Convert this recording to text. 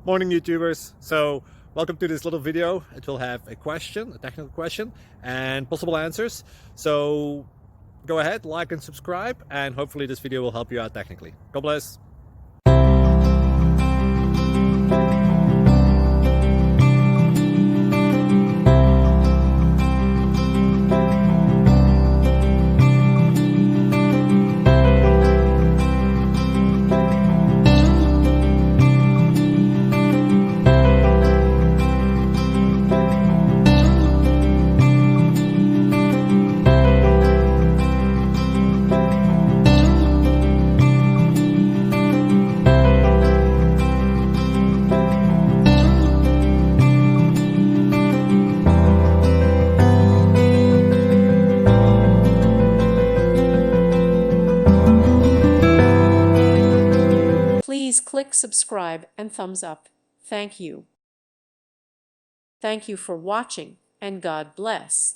Morning, YouTubers. So welcome to this little video. It will have a question, a technical question, and possible answers. So go ahead, like and subscribe, and hopefully this video will help you out technically. God bless. Please click subscribe and thumbs up. Thank you. Thank you for watching, and God bless.